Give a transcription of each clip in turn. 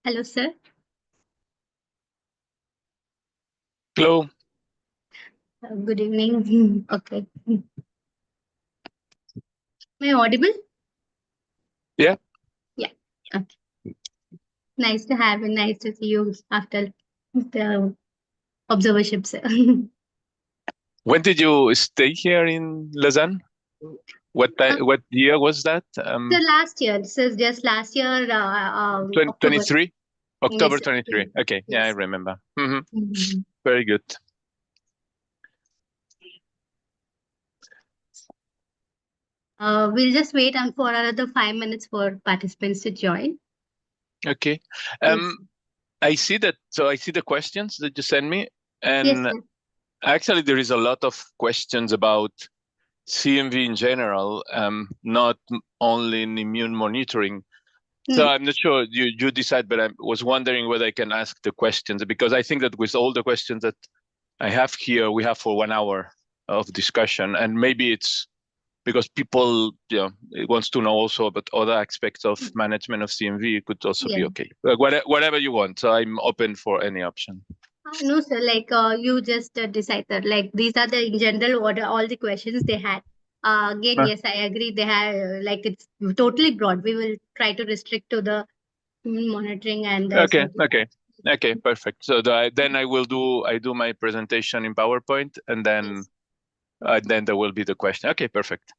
Hello, sir. Hello. Good evening. Okay. Am I audible? Yeah. Yeah. Okay. Nice to have you. Nice to see you after the observership, sir. When did you stay here in Lausanne? What year was that? So last year, this is just last year, October. 23? Yes, October sir. 23. Okay. Yeah, I Yes. remember. Mhm. Very good. We'll just wait on for another 5 minutes for participants to join. Okay. Yes. I see that. So I see the questions that you send me, Yes, and sir. actually there is a lot of questions about CMV in general, not only in immune monitoring. So Hmm. I'm not sure you decide, but I was wondering whether I can ask the questions, because I think that with all the questions that I have here, we have for 1 hour of discussion, and maybe it's because people, wants to know also about other aspects of management of CMV. It could also be Yeah. okay. Whatever you want. So I'm open for any option. No, sir. You just decided. Like these are the in general order, all the questions they had. Again, Huh. yes, I agree. They had it's totally broad. We will try to restrict to the monitoring and the Okay, CMV. okay, perfect. So then I do my presentation in PowerPoint, and Yes. then there will be the question. Okay, perfect.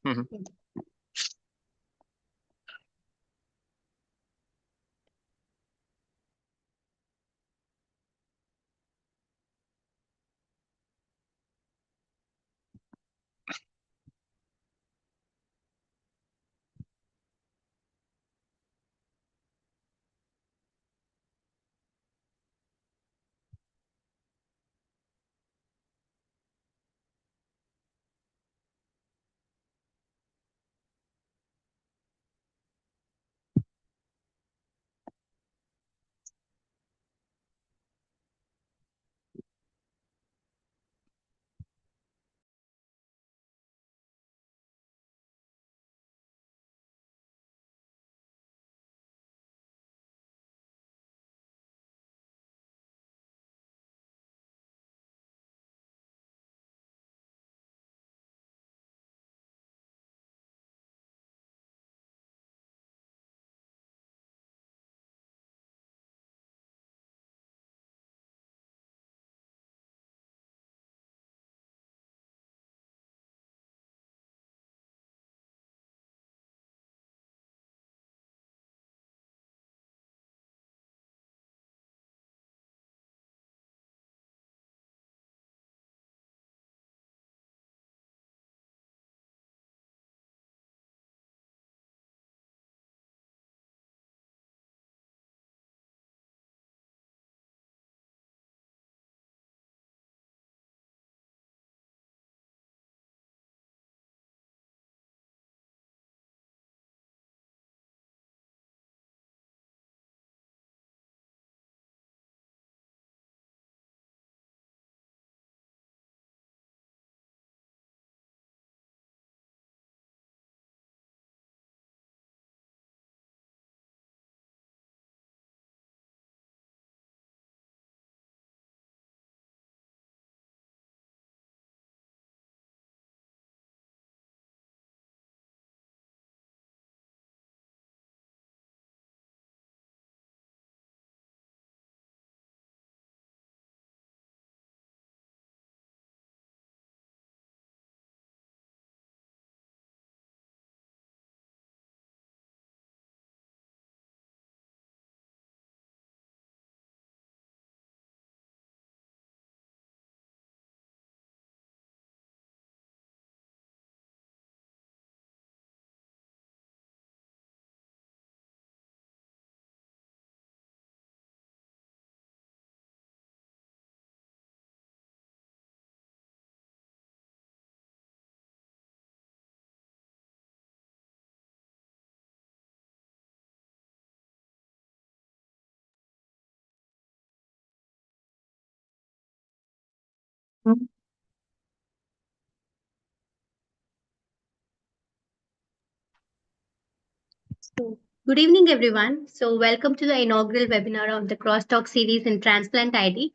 Good evening, everyone. So, welcome to the inaugural webinar of the Crosstalk series in Transplant ID.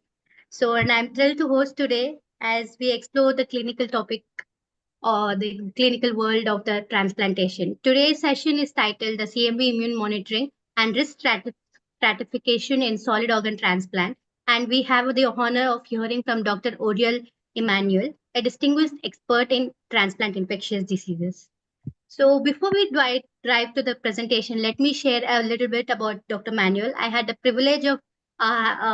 So, and I'm thrilled to host today as we explore the clinical topic or the clinical world of the transplantation. Today's session is titled the CMV Immune Monitoring and Risk Stratification in Solid Organ Transplant. And we have the honor of hearing from Dr. Oriol Manuel, a distinguished expert in transplant infectious diseases. So before we drive to the presentation, let me share a little bit about Dr. Manuel. I had the privilege of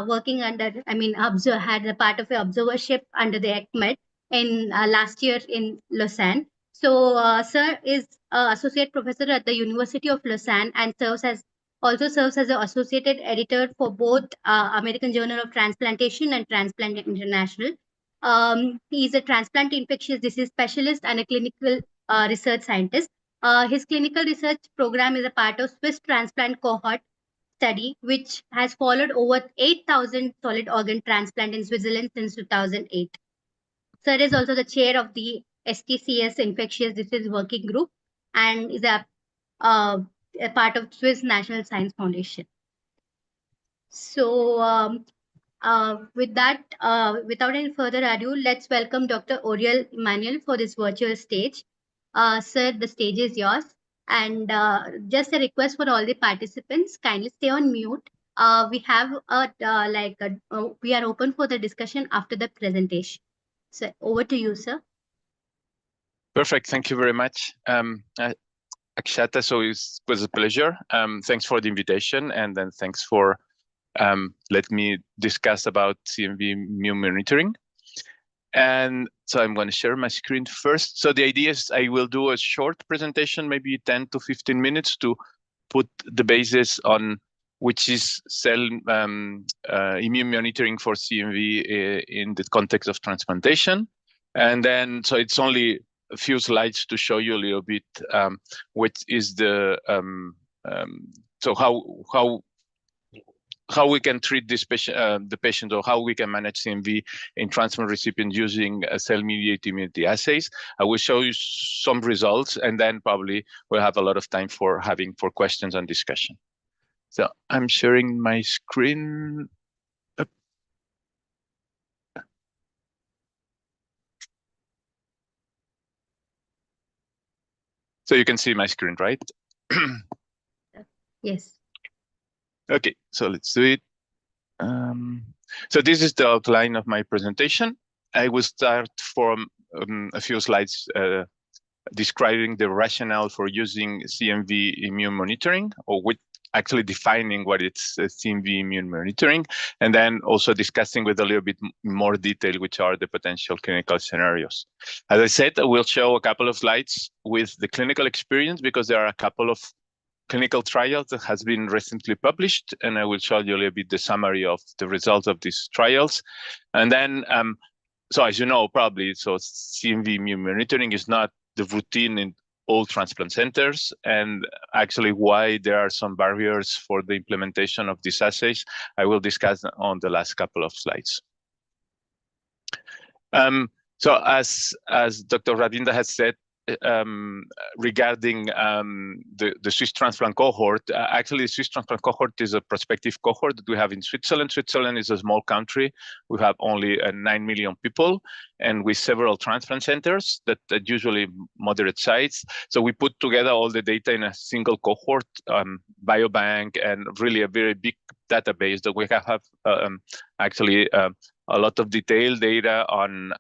working under, had a part of an observership under the ECMED in last year in Lausanne. So, sir is associate professor at the University of Lausanne and also serves as an associated editor for both American Journal of Transplantation and Transplant International. He is a transplant infectious disease specialist and a clinical research scientist. His clinical research program is a part of Swiss transplant cohort study, which has followed over 8,000 solid organ transplant in Switzerland since 2008. Sir is also the chair of the STCS Infectious Disease Working Group and is a part of Swiss National Science Foundation. So, with that, without any further ado, let's welcome Dr. Oriol Manuel for this virtual stage. Sir, the stage is yours. And just a request for all the participants, kindly stay on mute. We have we are open for the discussion after the presentation. So over to you, sir. Perfect. Thank you very much, Akshata. So it was a pleasure. Thanks for the invitation, and then thanks for let me discuss about CMV immune monitoring. And so I'm going to share my screen first. So the idea is I will do a short presentation, maybe 10 to 15 minutes, to put the basis on which is cell immune monitoring for CMV in the context of transplantation. And then, so it's only a few slides to show you a little bit what is the, so how we can treat this patient, the patient, or how we can manage CMV in transplant recipients using cell-mediated immunity assays. I will show you some results, and then probably we'll have a lot of time for questions and discussion. So I'm sharing my screen. So you can see my screen, right? Yes. Okay, so let's do it. So this is the outline of my presentation. I will start from a few slides describing the rationale for using CMV immune monitoring, or with actually defining what it's CMV immune monitoring, and then also discussing with a little bit more detail which are the potential clinical scenarios. As I said, I will show a couple of slides with the clinical experience because there are a couple of clinical trials that has been recently published, and I will show you a little bit the summary of the results of these trials. And then, so as you know, probably, so CMV immune monitoring is not the routine in all transplant centers, and actually why there are some barriers for the implementation of these assays, I will discuss on the last couple of slides. So as Dr. Ravinda has said, regarding the Swiss transplant cohort, actually the Swiss transplant cohort is a prospective cohort that we have in Switzerland. Switzerland is a small country. We have only 9 million people, and with several transplant centers that usually moderate size. So we put together all the data in a single cohort, biobank, and really a very big database that we have actually a lot of detailed data on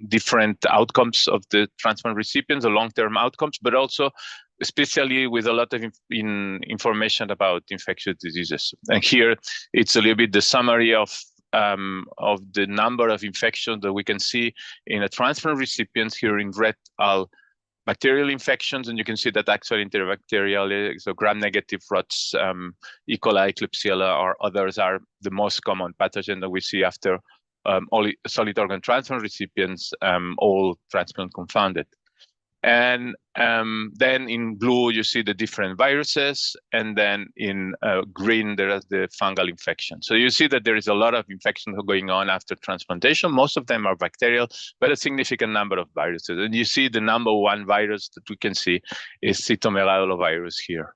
different outcomes of the transplant recipients, the long-term outcomes, but also especially with a lot of information about infectious diseases. And here it's a little bit the summary of the number of infections that we can see in a transplant recipients. Here in red are bacterial infections, and you can see that actually interbacterial, so gram-negative rots, E. coli, Klebsiella, or others are the most common pathogen that we see after all solid organ transplant recipients, all transplant confounded. And then in blue, you see the different viruses. And then in green, there is the fungal infection. So you see that there is a lot of infections going on after transplantation. Most of them are bacterial, but a significant number of viruses. And you see the number one virus that we can see is cytomegalovirus here,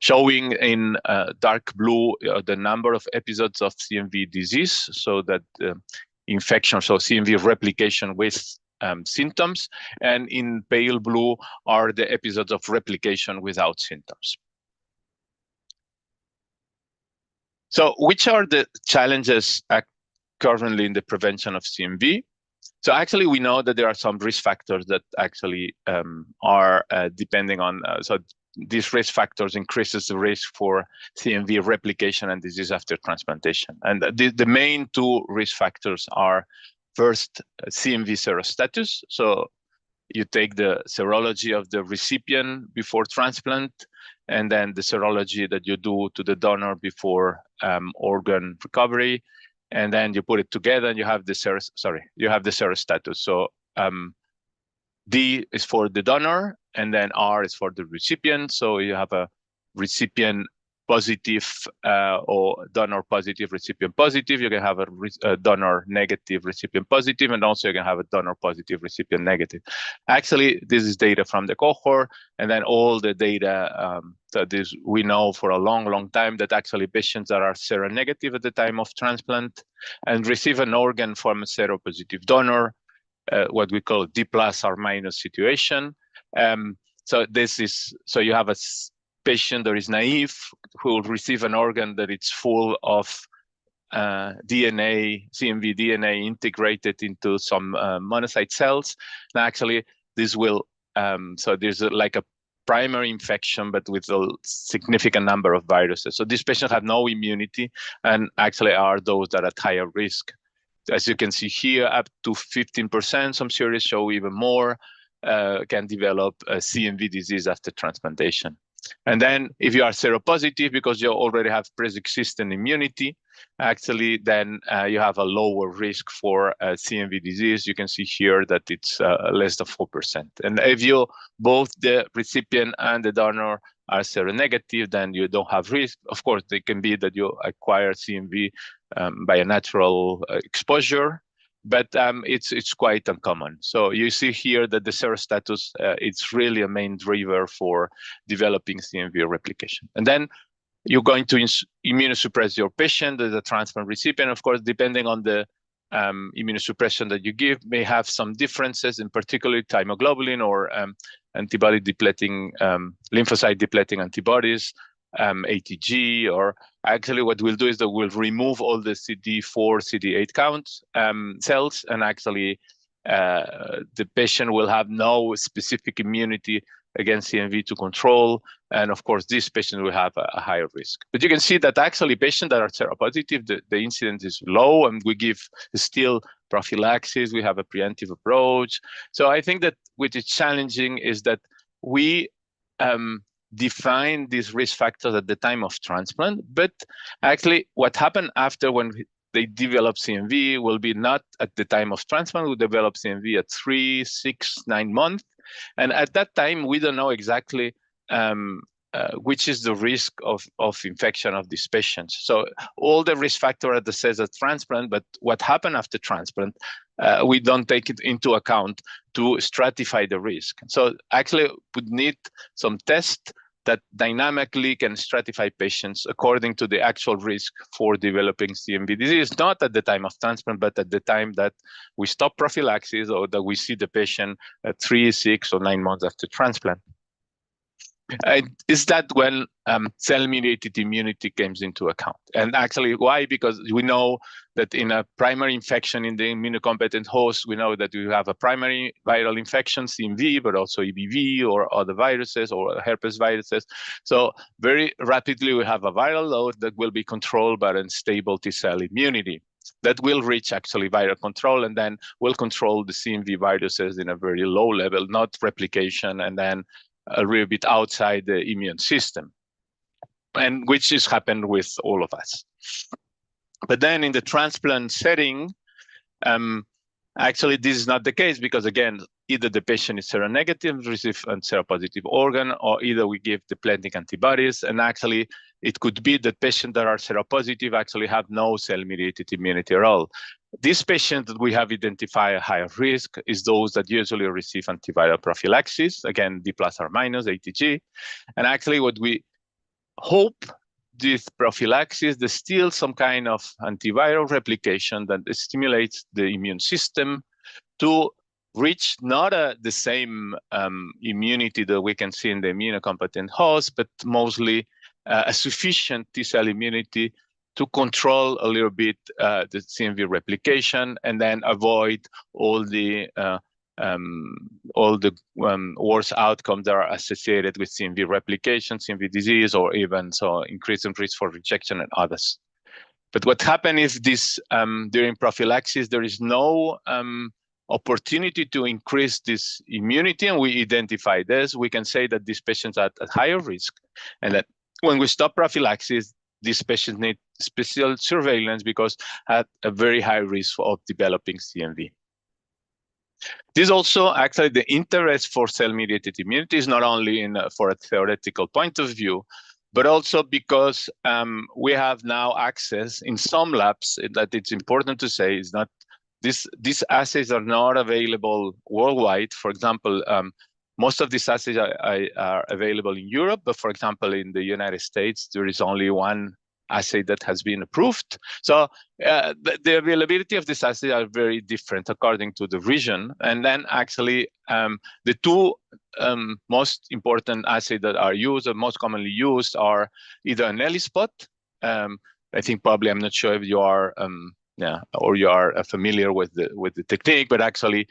showing in dark blue the number of episodes of CMV disease, so that infection, so CMV replication with symptoms, and in pale blue are the episodes of replication without symptoms. So which are the challenges currently in the prevention of CMV? So actually, we know that there are some risk factors that actually are depending on, so these risk factors increases the risk for CMV replication and disease after transplantation. And the main two risk factors are, first, CMV serostatus. So you take the serology of the recipient before transplant, and then the serology that you do to the donor before organ recovery, and then you put it together, and you have the serostatus. So D is for the donor, and then R is for the recipient. So you have a recipient positive or donor positive, recipient positive. You can have a donor negative, recipient positive, and also you can have a donor positive, recipient negative. Actually, this is data from the cohort, and then all the data that is, we know for a long, long time that actually patients that are seronegative at the time of transplant and receive an organ from a seropositive donor, what we call D plus or minus situation. So this is, so you have a patient that is naive who will receive an organ that it's full of DNA, CMV DNA integrated into some monocyte cells. And actually, this will, so there's like a primary infection, but with a significant number of viruses. So these patients have no immunity and actually are those that are at higher risk. As you can see here, up to 15%, some series show even more, can develop a CMV disease after transplantation. And then if you are seropositive, because you already have pre-existing immunity, actually then you have a lower risk for CMV disease. You can see here that it's less than 4%. And if you, both the recipient and the donor are seronegative, then you don't have risk. Of course, it can be that you acquire CMV by a natural exposure, but it's quite uncommon. So you see here that the serostatus, it's really a main driver for developing CMV replication. And then you're going to immunosuppress your patient as a transplant recipient. Of course, depending on the immunosuppression that you give, may have some differences, in particular thymoglobulin or antibody depleting, lymphocyte depleting antibodies, ATG, or actually what we'll do is that we'll remove all the CD4, CD8 count cells, and actually the patient will have no specific immunity against CMV to control. And of course, this patient will have a higher risk. But you can see that actually patients that are seropositive, the incidence is low, and we give still prophylaxis, we have a preemptive approach. So I think that what is challenging is that we define these risk factors at the time of transplant, but actually what happened after when they develop CMV will be not at the time of transplant. We develop CMV at 3, 6, 9 months. And at that time, we don't know exactly which is the risk of infection of these patients. So all the risk factors are the says at transplant, but what happened after transplant, we don't take it into account to stratify the risk. So actually, we need some tests that dynamically can stratify patients according to the actual risk for developing CMV disease, not at the time of transplant, but at the time that we stop prophylaxis or that we see the patient at 3, 6, or 9 months after transplant. Is that when cell-mediated immunity comes into account? And actually, why? Because we know that in a primary infection in the immunocompetent host, we know that we have a primary viral infection, CMV, but also EBV or other viruses or herpes viruses. So very rapidly, we have a viral load that will be controlled by unstable T-cell immunity that will reach actually viral control, and then will control the CMV viruses in a very low level, not replication, and then a little bit outside the immune system, and which has happened with all of us. But then in the transplant setting, actually this is not the case, because again, either the patient is seronegative, receive a seropositive organ, or either we give depleting antibodies. And actually, it could be that patients that are seropositive actually have no cell-mediated immunity at all. These patients that we have identified a higher risk is those that usually receive antiviral prophylaxis, again, D plus or minus, ATG. And actually what we hope this prophylaxis, there's still some kind of antiviral replication that stimulates the immune system to reach not the same immunity that we can see in the immunocompetent host, but mostly a sufficient T-cell immunity to control a little bit the CMV replication and then avoid all the worse outcomes that are associated with CMV replication, CMV disease, or even so increasing risk for rejection and others. But what happened is this during prophylaxis, there is no opportunity to increase this immunity, and we identify this. We can say that these patients are at higher risk, and that when we stop prophylaxis, these patients need special surveillance because at a very high risk of developing CMV. This also actually the interest for cell-mediated immunity is not only for a theoretical point of view, but also because we have now access in some labs that it's important to say is not these assays are not available worldwide. For example, most of these assays are available in Europe, but for example, in the United States, there is only one assay that has been approved. So the availability of this assay are very different according to the region. And then actually the two most important assays that are used or most commonly used are either an ELISpot. I think probably, I'm not sure if you are or you are familiar with the technique, but actually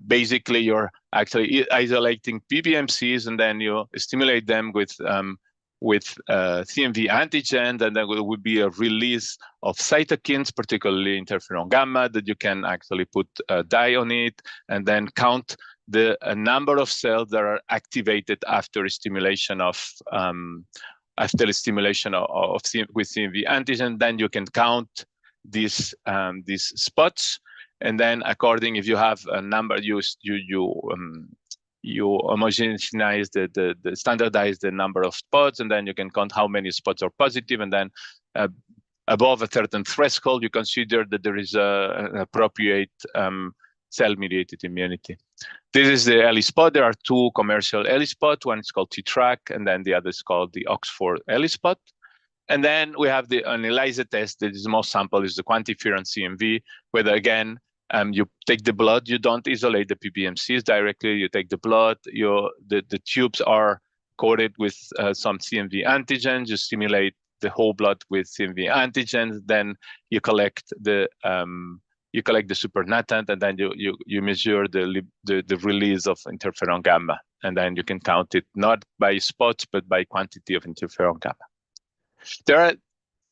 basically you're actually isolating PBMCs and then you stimulate them with CMV antigen, and then there would be a release of cytokines, particularly interferon gamma, that you can actually put a dye on it and then count the number of cells that are activated after stimulation with CMV antigen. Then you can count these spots, and then according, if you have a number, you homogenize the standardize the number of spots, and then you can count how many spots are positive, and then above a certain threshold, you consider that there is an appropriate cell-mediated immunity. This is the ELISpot. There are two commercial ELISpot. One is called T-Track, and then the other is called the Oxford ELISpot. And then we have an ELISA test. That is the most sample is the quantiferon CMV, where again, you take the blood, you don't isolate the PBMCs directly, you take the blood, the tubes are coated with some CMV antigens, you stimulate the whole blood with CMV antigens, then you collect the supernatant, and then you measure the release of interferon gamma, and then you can count it not by spots, but by quantity of interferon gamma. There are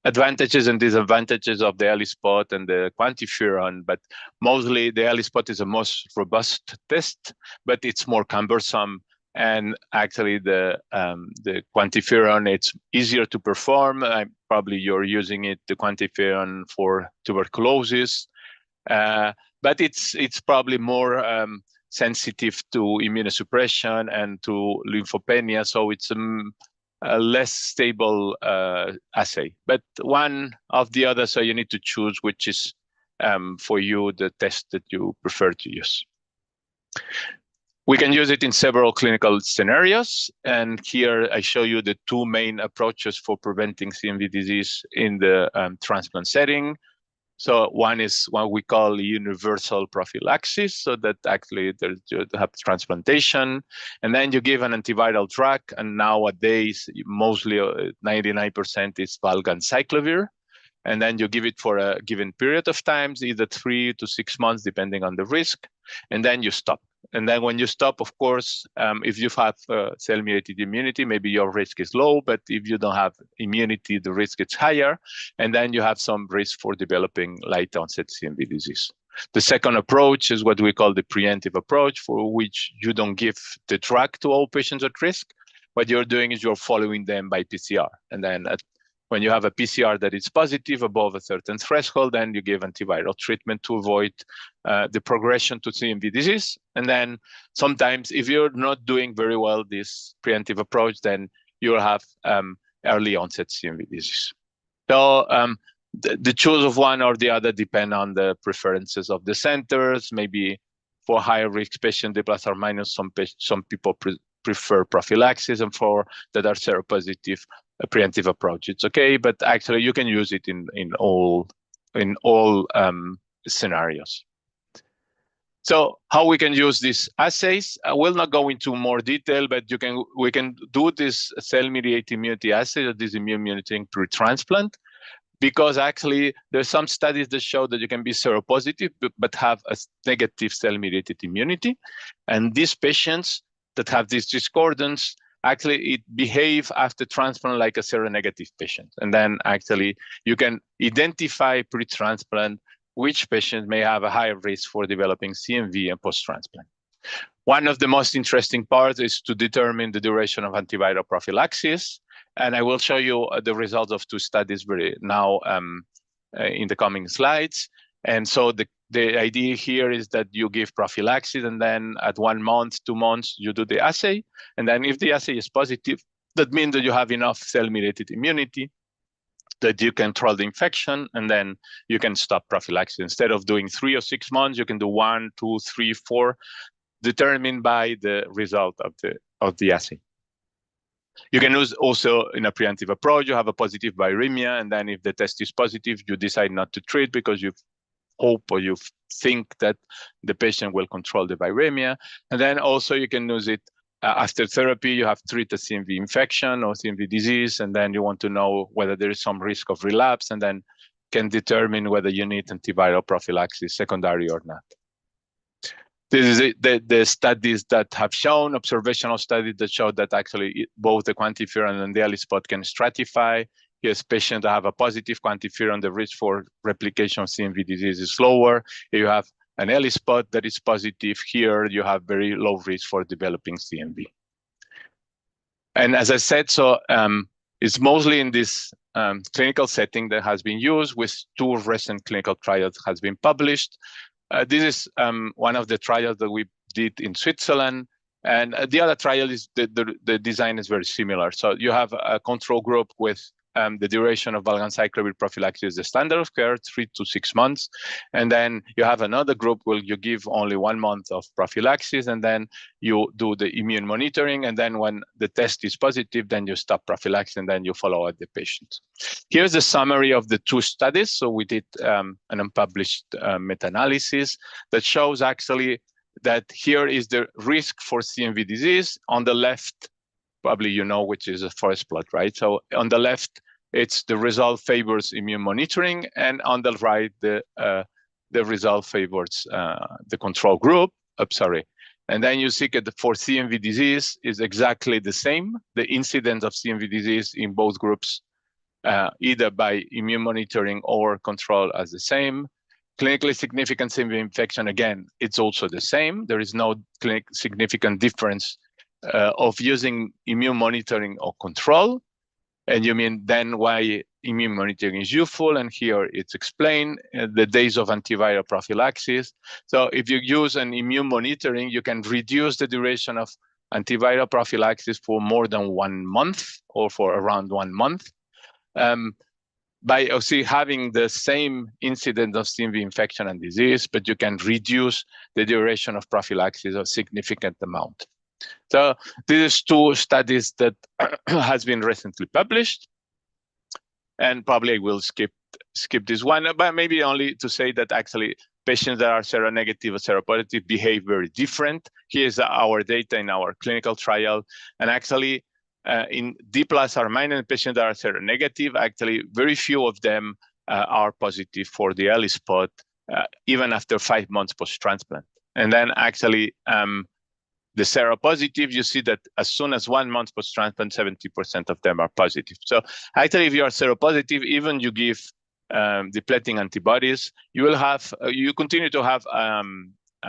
advantages and disadvantages of the ELISpot and the quantiferon, but mostly the ELISpot is the most robust test, but it's more cumbersome. And actually the quantiferon, it's easier to perform. Probably you're using the quantiferon for tuberculosis, but it's probably more sensitive to immunosuppression and to lymphopenia. So it's a less stable assay, but one of the other, so you need to choose which is for you the test that you prefer to use. We can use it in several clinical scenarios, and here I show you the two main approaches for preventing CMV disease in the transplant setting. So one is what we call universal prophylaxis, so that actually you have transplantation, and then you give an antiviral drug, and nowadays mostly 99% is valganciclovir, and then you give it for a given period of times, either 3 to 6 months, depending on the risk, and then you stop. And then when you stop, of course, if you have cell-mediated immunity, maybe your risk is low, but if you don't have immunity, the risk is higher, and then you have some risk for developing late onset CMV disease. The second approach is what we call the preemptive approach, for which you don't give the drug to all patients at risk. What you're doing is you're following them by PCR. And then when you have a PCR that is positive above a certain threshold, then you give antiviral treatment to avoid the progression to CMV disease. And then sometimes if you're not doing very well this preemptive approach, then you'll have early onset CMV disease. So the choice of one or the other depend on the preferences of the centers. Maybe for higher risk patients, the plus or minus, some people prefer prophylaxis, and for that are seropositive, a preemptive approach, it's okay. But actually, you can use it in all scenarios. So how we can use these assays? I will not go into more detail, but we can do this cell-mediated immunity assay, or this immune monitoring pre-transplant, because actually there's some studies that show that you can be seropositive but have a negative cell-mediated immunity, and these patients that have this discordance actually it behave after transplant like a seronegative patient, and then actually you can identify pre-transplant which patients may have a higher risk for developing CMV and post-transplant. One of the most interesting parts is to determine the duration of antiviral prophylaxis, and I will show you the results of two studies now in the coming slides. And so the idea here is that you give prophylaxis, and then at 1 month, 2 months, you do the assay. And then if the assay is positive, that means that you have enough cell-mediated immunity that you control the infection, and then you can stop prophylaxis. Instead of doing 3 or 6 months, you can do 1, 2, 3, 4, determined by the result of the assay. You can use also in a preemptive approach, you have a positive viremia, and then if the test is positive, you decide not to treat because you hope or you think that the patient will control the viremia. And then also you can use it after therapy, you have treated CMV infection or CMV disease, and then you want to know whether there is some risk of relapse, and then can determine whether you need antiviral prophylaxis secondary or not. This is the studies that have shown, observational studies that show that actually both the quantiferon and the ELISpot can stratify. Yes, patients that have a positive quantiferon, the risk for replication of CMV disease is lower. If you have an ELISpot that is positive, here you have very low risk for developing CMV. And as I said, so it's mostly in this clinical setting that has been used, with 2 recent clinical trials has been published. This is one of the trials that we did in Switzerland, and the other trial is the design is very similar. So you have a control group with the duration of valganciclovir prophylaxis, the standard of care, 3 to 6 months. And then you have another group where you give only 1 month of prophylaxis, and then you do the immune monitoring. And then when the test is positive, then you stop prophylaxis, and then you follow up the patient. Here's a summary of the 2 studies. So we did an unpublished meta-analysis that shows actually that here is the risk for CMV disease. On the left, probably you know which is a forest plot, right? So on the left, it's the result favors immune monitoring, and on the right, the result favors the control group. And then you see that for CMV disease is exactly the same. The incidence of CMV disease in both groups, either by immune monitoring or control, as the same. Clinically significant CMV infection, again, it's also the same. There is no significant difference of using immune monitoring or control. And you mean then why immune monitoring is useful, and here it's explained, the days of antiviral prophylaxis. So if you use an immune monitoring, you can reduce the duration of antiviral prophylaxis for more than 1 month, or for around 1 month, by having the same incidence of CMV infection and disease, but you can reduce the duration of prophylaxis a significant amount. So these is 2 studies that has been recently published, and probably I will skip this one, but maybe only to say that actually patients that are seronegative or seropositive behave very different. Here's our data in our clinical trial, and actually in D+ or minus patients that are seronegative, actually very few of them are positive for the ELISpot, even after 5 months post-transplant. And then actually the seropositive, you see that as soon as 1 month post-transplant, 70% of them are positive. So actually, if you are seropositive, even you give depleting antibodies, you will have, you continue to have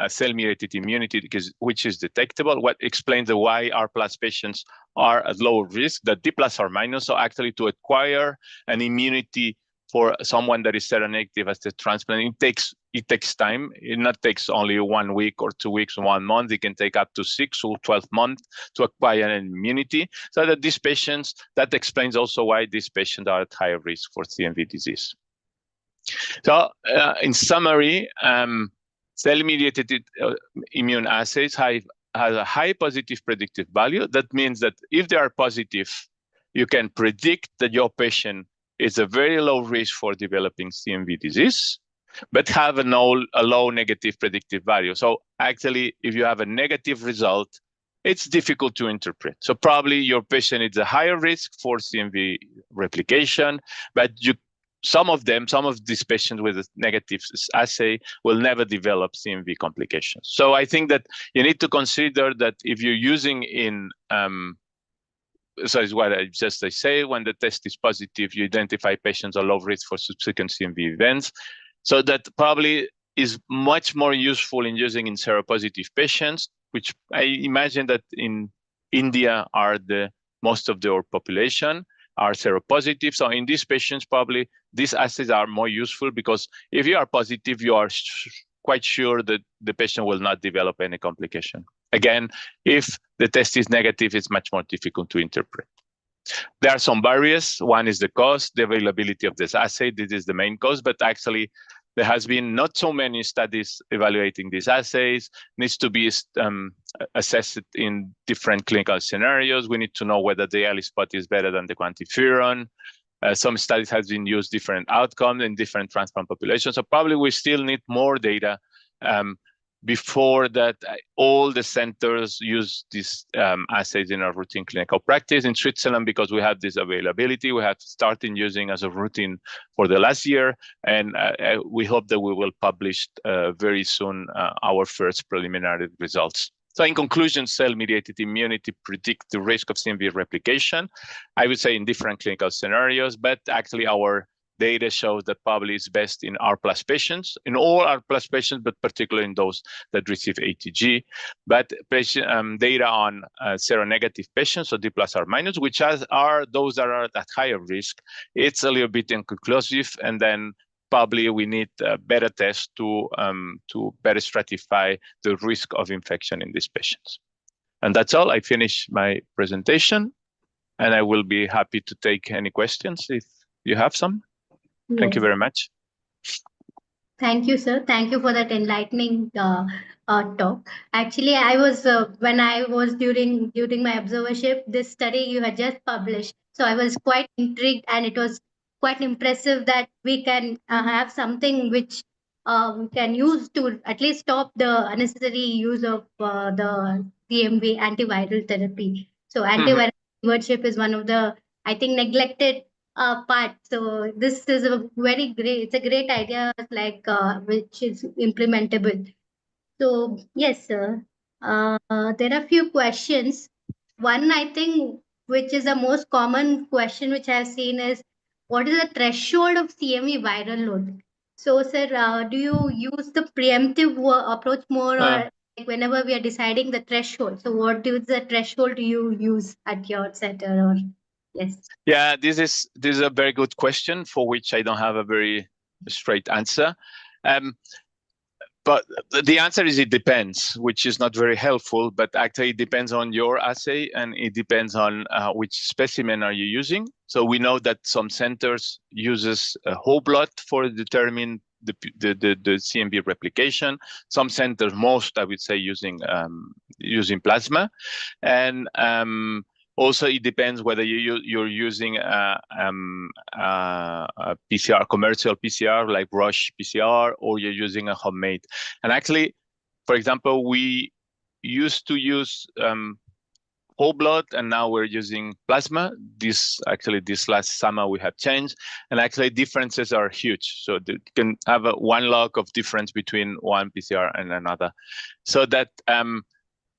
cell-mediated immunity, which is detectable. What explains why R plus patients are at lower risk, that D plus or minus. So actually, to acquire an immunity for someone that is seronegative as the transplant, it takes time. It not takes only 1 week or 2 weeks, 1 month. It can take up to 6 or 12 months to acquire an immunity. So that these patients, that explains also why these patients are at higher risk for CMV disease. So in summary, cell-mediated immune assays has a high positive predictive value. That means that if they are positive, you can predict that your patient is a very low risk for developing CMV disease, but have a low negative predictive value. So actually, if you have a negative result, it's difficult to interpret. So probably your patient is a higher risk for CMV replication, but some of these patients with a negative assay will never develop CMV complications. So I think that you need to consider that if you're using in, so is what I say, when the test is positive, you identify patients are low risk for subsequent CMV events. So that probably is much more useful in using in seropositive patients, which I imagine that in India are most of their population are seropositive. So in these patients, probably these assays are more useful because if you are positive, you are quite sure that the patient will not develop any complication. Again, if the test is negative, it's much more difficult to interpret. There are some barriers. One is the cost, the availability of this assay. This is the main cause, but actually there has been not so many studies evaluating these assays. Needs to be assessed in different clinical scenarios. We need to know whether the ELISpot is better than the quantiferon. Some studies have been used different outcomes in different transplant populations. So probably we still need more data before that all the centers use these assays in our routine clinical practice. In Switzerland, because we have this availability, we have started using as a routine for the last year, and we hope that we will publish very soon our first preliminary results. So in conclusion, cell-mediated immunity predicts the risk of CMV replication, I would say in different clinical scenarios, but actually our data shows that probably it's best in R plus patients, in all R plus patients, but particularly in those that receive ATG. But data on seronegative patients, so D plus or minus, which are those that are at higher risk, it's a little bit inconclusive, and then probably we need a better test to better stratify the risk of infection in these patients. And that's all. I finish my presentation, and I will be happy to take any questions if you have some. Thank you very much. Thank you, sir. Thank you for that enlightening talk. Actually, I was when I was during my observership, this study you had just published, so I was quite intrigued, and it was quite impressive that we can have something which we can use to at least stop the unnecessary use of the CMV antiviral therapy. So antiviral stewardship is one of the, I think, neglected part. So this is it's a great idea, like which is implementable. So yes, sir. There are a few questions. One, I think, which is the most common question which I've seen is, what is the threshold of CMV viral load? So, sir, do you use the preemptive approach more, or like whenever we are deciding the threshold? So, what is the threshold you use at your center? Or yes. Yeah, this is a very good question for which I don't have a very straight answer. But the answer is it depends, which is not very helpful, but actually it depends on your assay and it depends on which specimen are you using. So we know that some centers uses whole blood for determine the CMV replication. Some centers, most I would say, using plasma, and also, it depends whether you're using a PCR, commercial PCR like Roche PCR, or you're using a homemade. And actually, for example, we used to use whole blood, and now we're using plasma. This last summer we have changed, and actually differences are huge. So you can have a 1 log of difference between one PCR and another. So that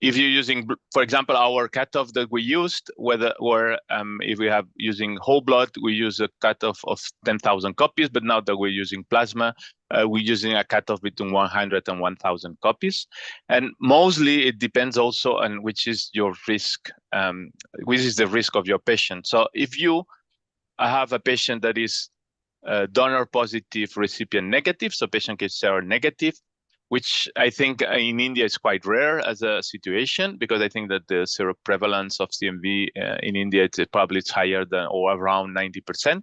if you're using, for example, our cutoff that we used, if we have using whole blood, we use a cutoff of 10,000 copies, but now that we're using plasma, we're using a cutoff between 100 and 1,000 copies. And mostly it depends also on which is your risk, which is the risk of your patient. So if you have a patient that is donor positive, recipient negative, so patient is seronegative, which I think in India is quite rare as a situation, because I think that the seroprevalence of CMV in India it's higher than or around 90%.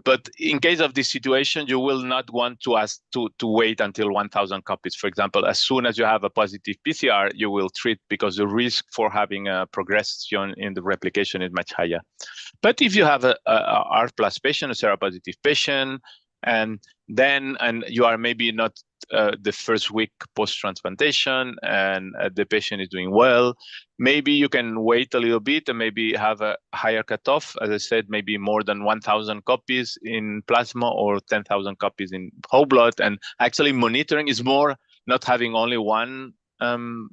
But in case of this situation, you will not want to ask to wait until 1,000 copies. For example, as soon as you have a positive PCR, you will treat, because the risk for having a progression in the replication is much higher. But if you have a R plus patient, a seropositive patient, and you are maybe not the first week post-transplantation, and the patient is doing well, maybe you can wait a little bit and maybe have a higher cutoff. As I said, maybe more than 1,000 copies in plasma or 10,000 copies in whole blood. And actually monitoring is more not having only one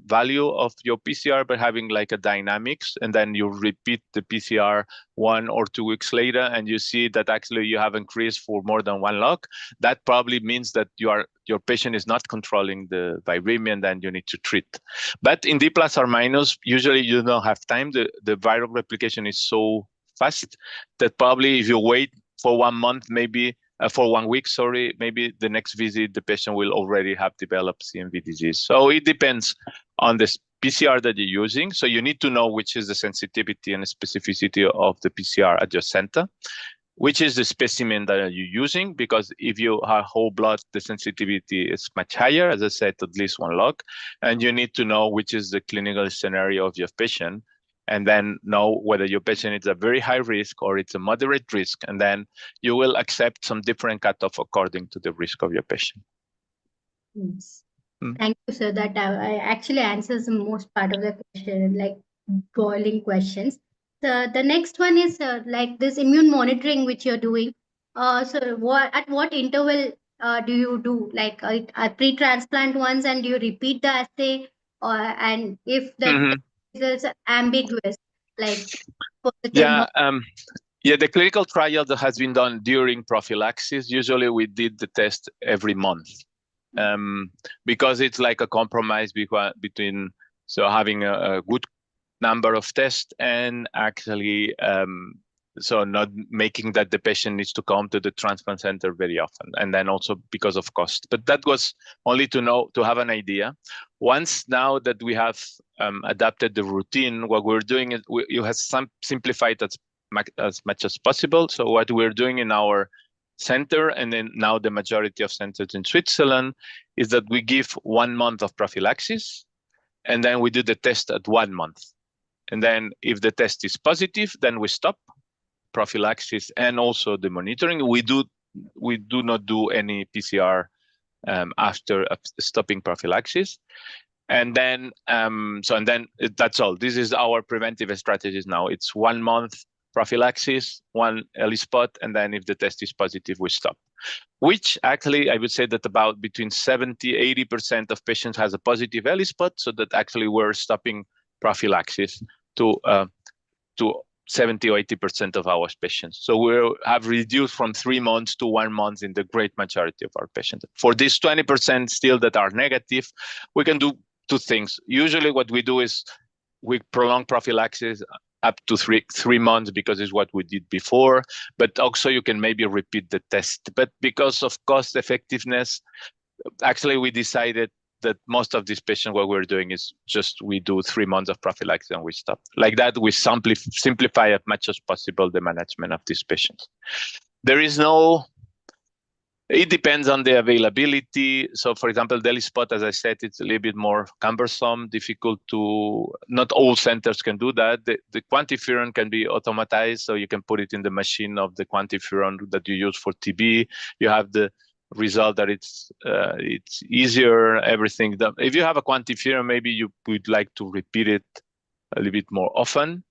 value of your PCR, but having like a dynamics, and then you repeat the PCR 1 or 2 weeks later, and you see that actually you have increased for more than 1 log. That probably means that your patient is not controlling the viremia, and then you need to treat. But in D plus or minus, usually you don't have time. The viral replication is so fast that probably if you wait for 1 month, maybe for 1 week, maybe the next visit, the patient will already have developed CMV disease. So it depends on the PCR that you're using. So you need to know which is the sensitivity and specificity of the PCR at your center, which is the specimen that you're using, because if you have whole blood, the sensitivity is much higher, as I said, at least 1 log, and you need to know which is the clinical scenario of your patient, and then know whether your patient is a very high risk or it's a moderate risk, and then you will accept some different cutoff according to the risk of your patient. Yes. Thank you, sir. That actually answers the most part of the question, like boiling questions. The next one is like this immune monitoring which you're doing. So at what interval do you do, like pre-transplant ones, and do you repeat the assay, and if the is ambiguous, like positive? The clinical trial that has been done during prophylaxis, usually we did the test every month, because it's like a compromise between having a good number of tests and actually so not making that the patient needs to come to the transplant center very often, and then also because of cost. But that was only to have an idea. Once now that we have adapted the routine, what we're doing is you have simplified as much as possible. So what we're doing in our center, and then now the majority of centers in Switzerland, is that we give 1 month of prophylaxis, and then we do the test at 1 month. And then if the test is positive, then we stop prophylaxis and also the monitoring. We do not do any PCR after stopping prophylaxis. And then that's all. This is our preventive strategies now. It's 1 month prophylaxis, 1 ELISpot, and then if the test is positive, we stop. Which actually, I would say that about between 70-80% of patients has a positive ELISpot, so that actually we're stopping prophylaxis to 70 or 80% of our patients. So we have reduced from 3 months to 1 month in the great majority of our patients. For these 20% still that are negative, we can do 2 things. Usually what we do is we prolong prophylaxis up to 3 months, because it's what we did before, but also you can maybe repeat the test. But because of cost effectiveness, actually we decided that most of these patients, what we're doing is just we do 3 months of prophylaxis and we stop. Like that, we simplify as much as possible the management of these patients. It depends on the availability. So for example, ELISpot, as I said, it's a little bit more cumbersome, difficult not all centers can do that. The quantiferon can be automatized, so you can put it in the machine of the quantiferon that you use for TB. You have the result that it's easier, everything. If you have a quantiferon, maybe you would like to repeat it a little bit more often.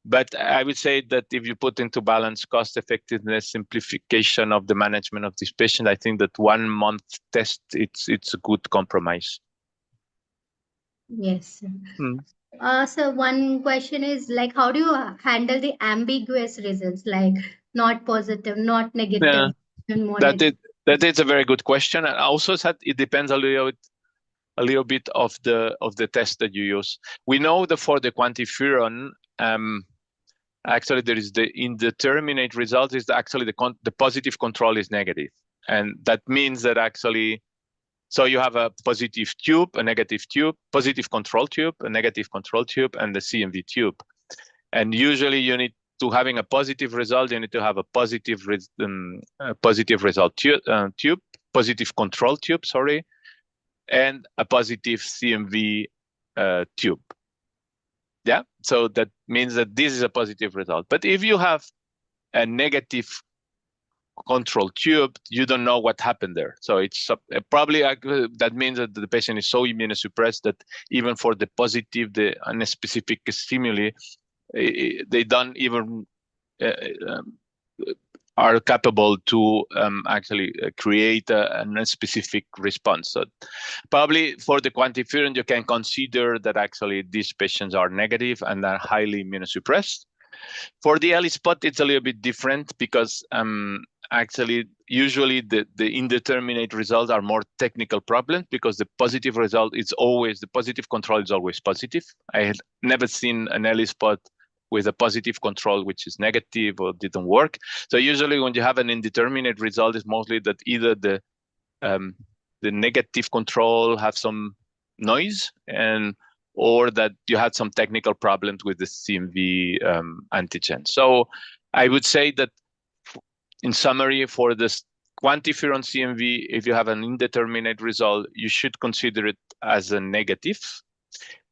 But I would say that if you put into balance cost effectiveness, simplification of the management of this patient, I think that 1 month test, it's a good compromise. Yes. Mm. So one question is like, how do you handle the ambiguous results, like not positive, not Yeah, negative, and more that negative? is that is a very good question, and also said it depends a little bit of the test that you use. We know that for the quantiferon, actually there is the indeterminate result is actually the positive control is negative, and that means that actually. So you have a positive tube, a negative tube, positive control tube, a negative control tube, and the CMV tube. And usually you need to having a positive result, you need to have a positive result tube, positive control tube, sorry, and a positive CMV tube. Yeah, so that means that this is a positive result. But if you have a negative control tube, you don't know what happened there. So it's probably that means that the patient is so immunosuppressed that even for the positive, the unspecific stimuli, they don't even are capable to actually create a specific response. So probably for the quantiferon, you can consider that actually these patients are negative and are highly immunosuppressed. For the early spot, it's a little bit different because actually usually the indeterminate results are more technical problems because the positive result is always, the positive control is always positive. I had never seen an early spot with a positive control which is negative or didn't work. So usually when you have an indeterminate result, it's mostly that either the negative control have some noise or that you had some technical problems with the CMV antigen. So I would say that in summary, for this quantiferon CMV, if you have an indeterminate result, you should consider it as a negative.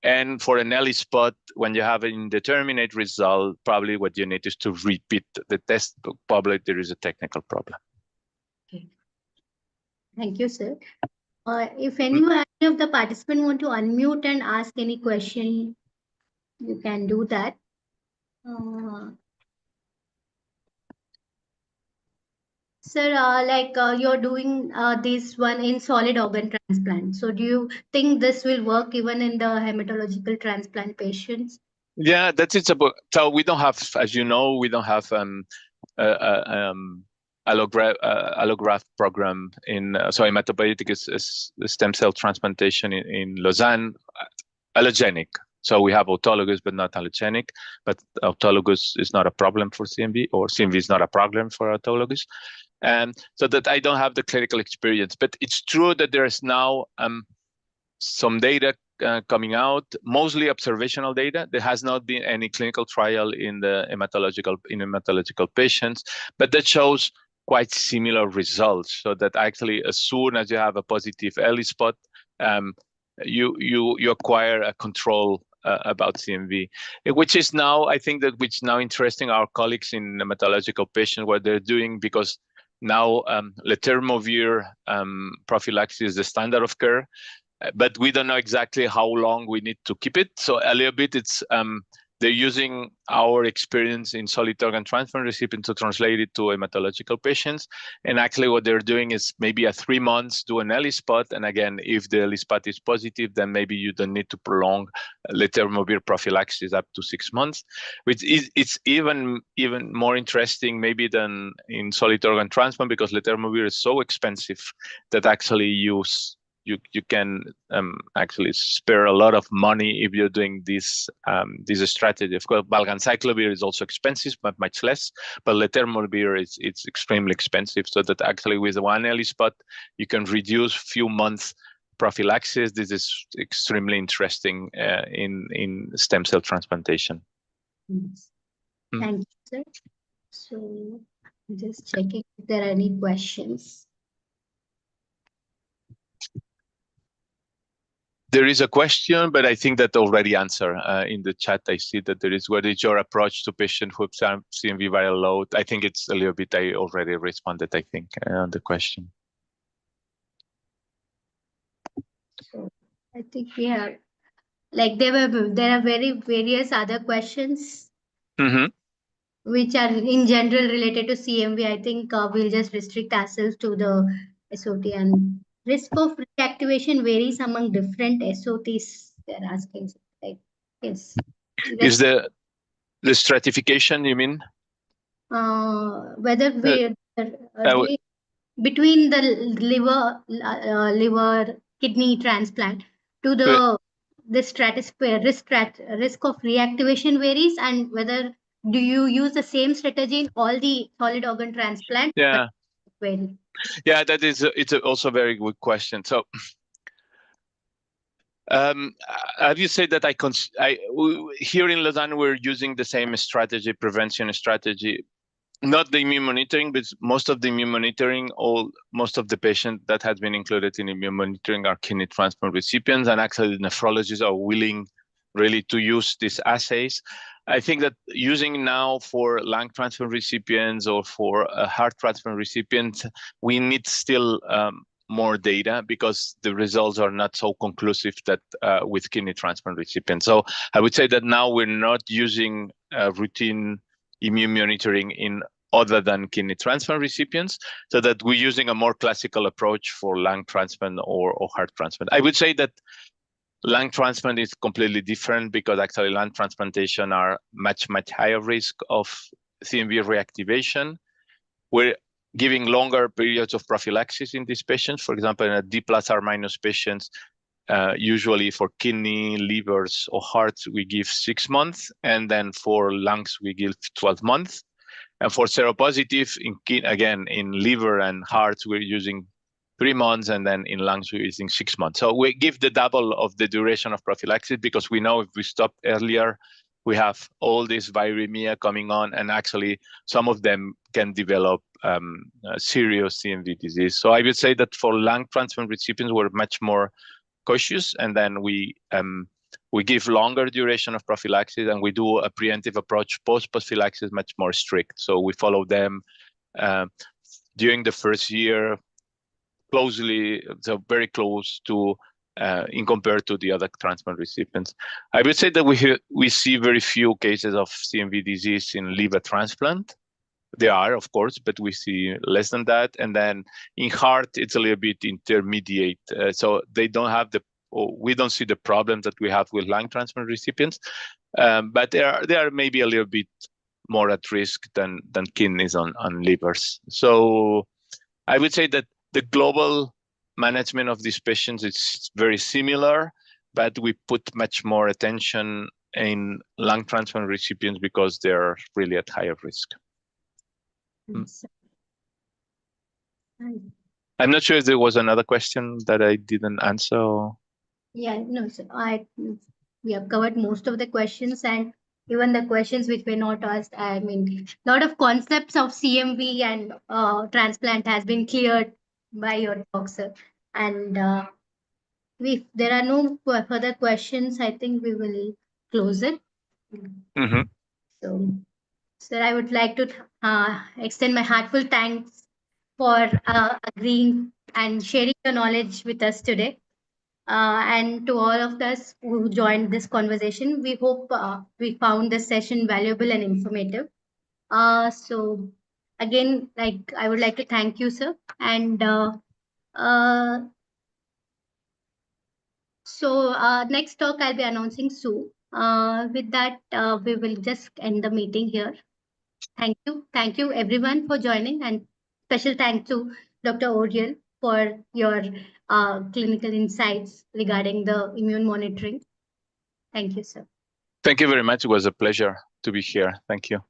And for an early spot, when you have an indeterminate result, probably what you need is to repeat the test. Probably there is a technical problem. Okay. Thank you, sir. If any of the participants want to unmute and ask any question, you can do that. Sir, you're doing this one in solid organ transplant. So do you think this will work even in the hematological transplant patients? Yeah, that's it. So we don't have, as you know, we don't have allograft program in hematopoietic is stem cell transplantation in Lausanne, allogenic. So we have autologous but not allogenic. But autologous is not a problem for CMV, or CMV is not a problem for autologous. And so that I don't have the clinical experience, but it's true that there is now some data coming out, mostly observational data. There has not been any clinical trial in the hematological patients, but that shows quite similar results. So that actually, as soon as you have a positive early spot, you acquire a control about CMV, which is now, I think that which now interesting our colleagues in hematological patients, what they're doing, because now letermovir prophylaxis is the standard of care, but we don't know exactly how long we need to keep it. So a little bit, it's they're using our experience in solid organ transplant recipient to translate it to hematological patients. And actually what they're doing is maybe at 3 months do an early spot. And again, if the early spot is positive, then maybe you don't need to prolong letermovir prophylaxis up to 6 months, which is it's even more interesting maybe than in solid organ transplant, because letermovir is so expensive that actually you can actually spare a lot of money if you're doing this strategy. Of course, valganciclovir is also expensive, but much less. But letermovir it's extremely expensive. So that actually with one early spot, you can reduce few months prophylaxis. This is extremely interesting in stem cell transplantation. Yes. Thank you, sir. So just checking if there are any questions. There is a question, but I think that already answered in the chat. I see that there is, what is your approach to patient who have CMV viral load? I think it's a little bit, I already responded, I think, on the question. So I think we have, like there are very various other questions which are in general related to CMV. I think we'll just restrict ourselves to the SOT, and risk of reactivation varies among different SOTs. they're asking. Like, yes. Is the stratification, you mean? Whether we between the liver kidney transplant to the risk of reactivation varies, and whether do you use the same strategy in all the solid organ transplant? Yeah. Vary. Yeah, that is it's also a very good question. So have you said that here in Lausanne we're using the same strategy, prevention strategy, not the immune monitoring, but most of the immune monitoring, most of the patients that has been included in immune monitoring are kidney transplant recipients, and actually the nephrologists are willing really to use these assays. I think that using now for lung transplant recipients or for heart transplant recipients, we need still more data because the results are not so conclusive that with kidney transplant recipients. So I would say that now we're not using routine immune monitoring in other than kidney transplant recipients, so that we're using a more classical approach for lung transplant or heart transplant. I would say that lung transplant is completely different because actually lung transplantation are much higher risk of CMV reactivation. We're giving longer periods of prophylaxis in these patients. For example, in a D+R- patients, usually for kidney, livers, or hearts, we give 6 months, and then for lungs, we give 12 months. And for seropositive, again, in liver and hearts, we're using 3 months, and then in lungs, we're using 6 months. So we give the double of the duration of prophylaxis because we know if we stop earlier, we have all this viremia coming on, and actually some of them can develop serious CMV disease. So I would say that for lung transplant recipients, we're much more cautious, and then we give longer duration of prophylaxis, and we do a preemptive approach post-prophylaxis much more strict. So we follow them during the first year closely, so very close to in compared to the other transplant recipients. I would say that we see very few cases of CMV disease in liver transplant. There are, of course, but we see less than that. And then in heart, it's a little bit intermediate. So they don't have we don't see the problems that we have with lung transplant recipients, but they are maybe a little bit more at risk than kidneys on livers. So I would say that the global management of these patients is very similar, but we put much more attention in lung transplant recipients because they're really at higher risk. Yes. I'm not sure if there was another question that I didn't answer. Or... Yeah, no, so we have covered most of the questions, and even the questions which were not asked. I mean, a lot of concepts of CMV and transplant has been cleared by your talk, sir. And if there are no further questions, I think we will close it. Mm-hmm. So, sir, I would like to extend my heartfelt thanks for agreeing and sharing your knowledge with us today. And to all of us who joined this conversation, we hope we found this session valuable and informative. So again, like I would like to thank you, sir. And next talk I'll be announcing soon. With that, we will just end the meeting here. Thank you everyone for joining, and special thanks to Dr. Oriol for your clinical insights regarding the immune monitoring. Thank you, sir. Thank you very much. It was a pleasure to be here. Thank you.